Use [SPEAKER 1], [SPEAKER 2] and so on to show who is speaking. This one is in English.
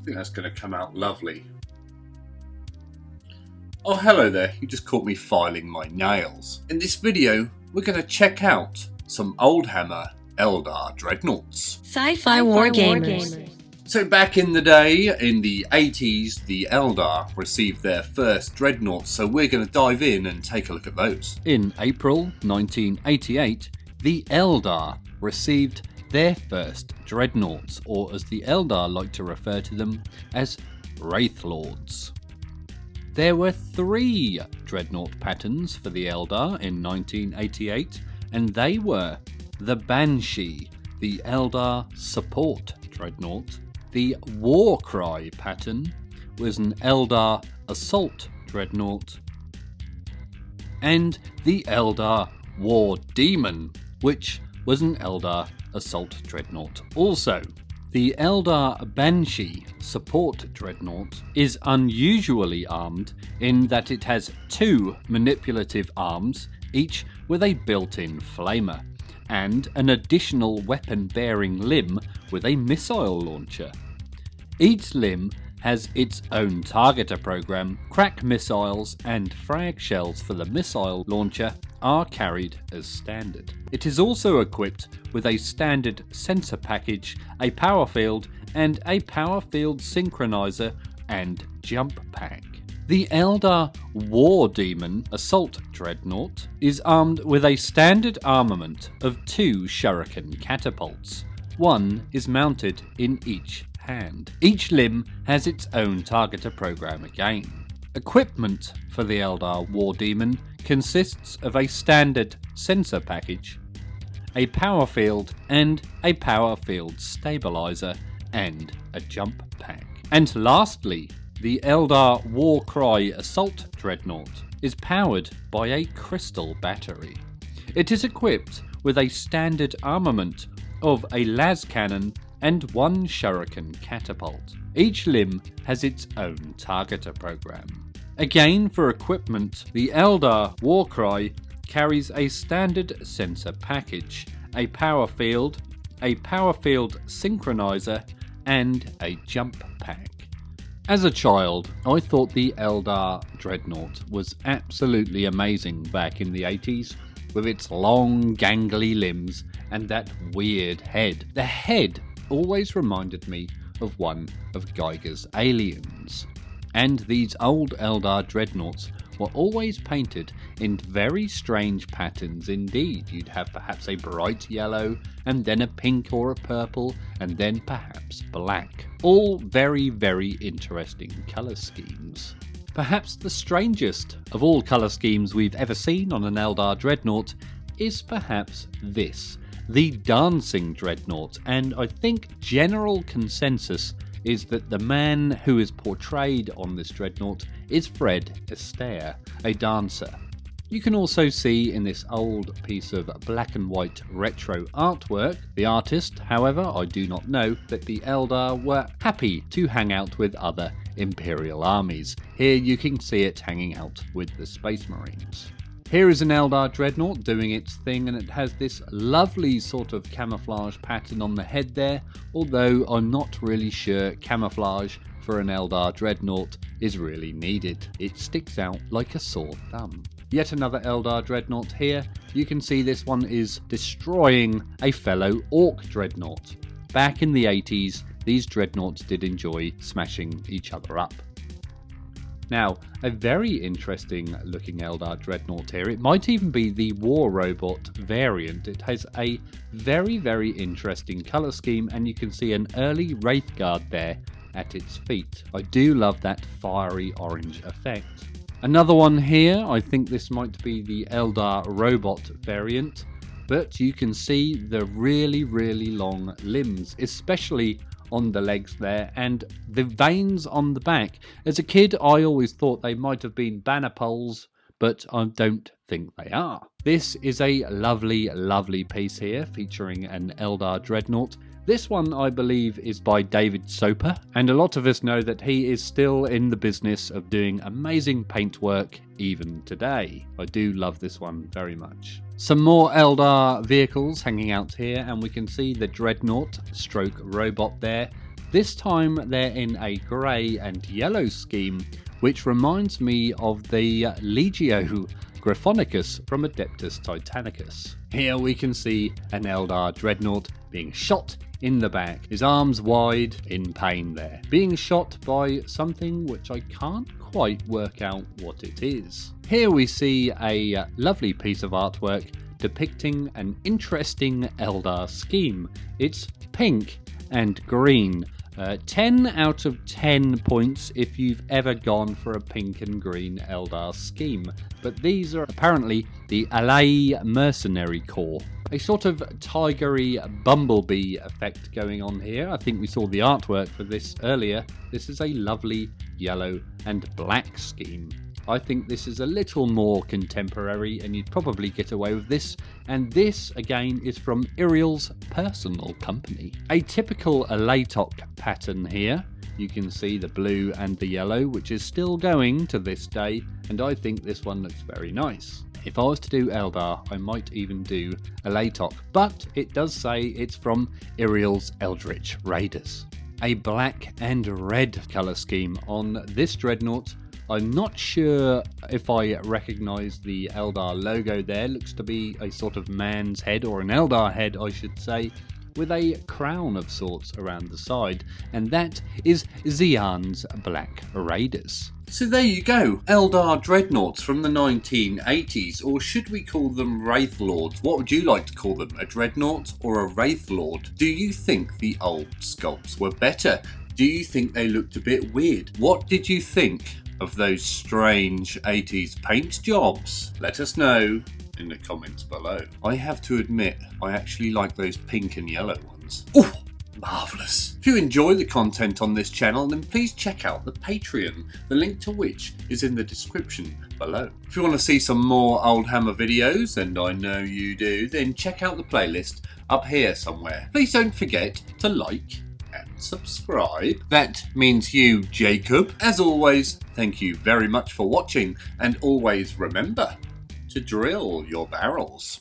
[SPEAKER 1] think that's going to come out lovely. Oh, hello there, you just caught me filing my nails. In this video, we're going to check out some Oldhammer Eldar Dreadnoughts.
[SPEAKER 2] Scifiwargamers.
[SPEAKER 1] So back in the day, in the 80s, the Eldar received their first Dreadnoughts, so we're going to dive in and take a look at those.
[SPEAKER 3] In April 1988, the Eldar received their first Dreadnoughts, or as the Eldar like to refer to them, as Wraithlords. There were 3 Dreadnought patterns for the Eldar in 1988, and they were the Banshee, the Eldar Support Dreadnought. The Warcry pattern was an Eldar Assault Dreadnought, and the Eldar War Demon, which was an Eldar Assault Dreadnought also. The Eldar Banshee Support Dreadnought is unusually armed in that it has 2 manipulative arms, each with a built-in flamer, and an additional weapon-bearing limb with a missile launcher. Each limb has its own targeter program. Crack missiles and frag shells for the missile launcher are carried as standard. It is also equipped with a standard sensor package, a power field, and a power field synchronizer and jump pack. The Eldar War Demon Assault Dreadnought is armed with a standard armament of 2 shuriken catapults. One is mounted in each hand. Each limb has its own targeter program again. Equipment for the Eldar War Demon consists of a standard sensor package, a power field, and a power field stabilizer, and a jump pack. And lastly, the Eldar Warcry Assault Dreadnought is powered by a crystal battery. It is equipped with a standard armament of a las cannon and 1 shuriken catapult. Each limb has its own targeter program. Again, for equipment, the Eldar Warcry carries a standard sensor package, a power field synchronizer, and a jump pack. As a child, I thought the Eldar Dreadnought was absolutely amazing back in the 80s, with its long, gangly limbs and that weird head. The head always reminded me of one of Geiger's aliens. And these old Eldar Dreadnoughts were always painted in very strange patterns indeed. You'd have perhaps a bright yellow, and then a pink or a purple, and then perhaps black. All very, very interesting colour schemes. Perhaps the strangest of all colour schemes we've ever seen on an Eldar Dreadnought is perhaps this, the Dancing Dreadnought, and I think general consensus is that the man who is portrayed on this Dreadnought is Fred Astaire, a dancer. You can also see in this old piece of black and white retro artwork, the artist, however, I do not know, that the Eldar were happy to hang out with other Imperial armies. Here you can see it hanging out with the Space Marines. Here is an Eldar Dreadnought doing its thing, and it has this lovely sort of camouflage pattern on the head there, although I'm not really sure camouflage for an Eldar Dreadnought is really needed. It sticks out like a sore thumb. Yet another Eldar Dreadnought here. You can see this one is destroying a fellow Orc Dreadnought. Back in the 80s, these Dreadnoughts did enjoy smashing each other up. Now, a very interesting looking Eldar Dreadnought here. It might even be the War Robot variant. It has a very, very interesting colour scheme, and you can see an early Wraithguard there at its feet. I do love that fiery orange effect. Another one here, I think this might be the Eldar Robot variant, but you can see the really, really long limbs, especially on the legs there, and the veins on the back. As a kid, I always thought they might have been banner poles, but I don't think they are. This is a lovely, lovely piece here featuring an Eldar Dreadnought. This one, I believe, is by David Soper, and a lot of us know that he is still in the business of doing amazing paintwork even today. I do love this one very much. Some more Eldar vehicles hanging out here, and we can see the Dreadnought stroke robot there. This time they're in a grey and yellow scheme, which reminds me of the Legio Gryphonicus from Adeptus Titanicus. Here we can see an Eldar Dreadnought being shot in the back, his arms wide in pain there, being shot by something which I can't quite work out what it is. Here we see a lovely piece of artwork depicting an interesting Eldar scheme. It's pink and green. 10 out of 10 points if you've ever gone for a pink and green Eldar scheme. But these are apparently the Alai Mercenary Corps. A sort of tigery bumblebee effect going on here. I think we saw the artwork for this earlier. This is a lovely yellow and black scheme. I think this is a little more contemporary and you'd probably get away with this. And this, again, is from Iriel's personal company. A typical Alatok pattern here. You can see the blue and the yellow, which is still going to this day. And I think this one looks very nice. If I was to do Eldar, I might even do Alatok. But it does say it's from Iriel's Eldritch Raiders. A black and red colour scheme on this Dreadnought. I'm not sure if I recognise the Eldar logo there. Looks to be a sort of man's head, or an Eldar head I should say, with a crown of sorts around the side. And that is Xi'an's Black Raiders.
[SPEAKER 1] So there you go, Eldar Dreadnoughts from the 1980s, or should we call them Wraithlords? What would you like to call them, a Dreadnought or a Wraithlord? Do you think the old sculpts were better? Do you think they looked a bit weird? What did you think of those strange 80s paint jobs? Let us know in the comments below. I have to admit, I actually like those pink and yellow ones. Oh, marvellous. If you enjoy the content on this channel, then please check out the Patreon, the link to which is in the description below. If you want to see some more Oldhammer videos, and I know you do, then check out the playlist up here somewhere. Please don't forget to like and subscribe. That means you, Jacob. As always, thank you very much for watching, and always remember to drill your barrels.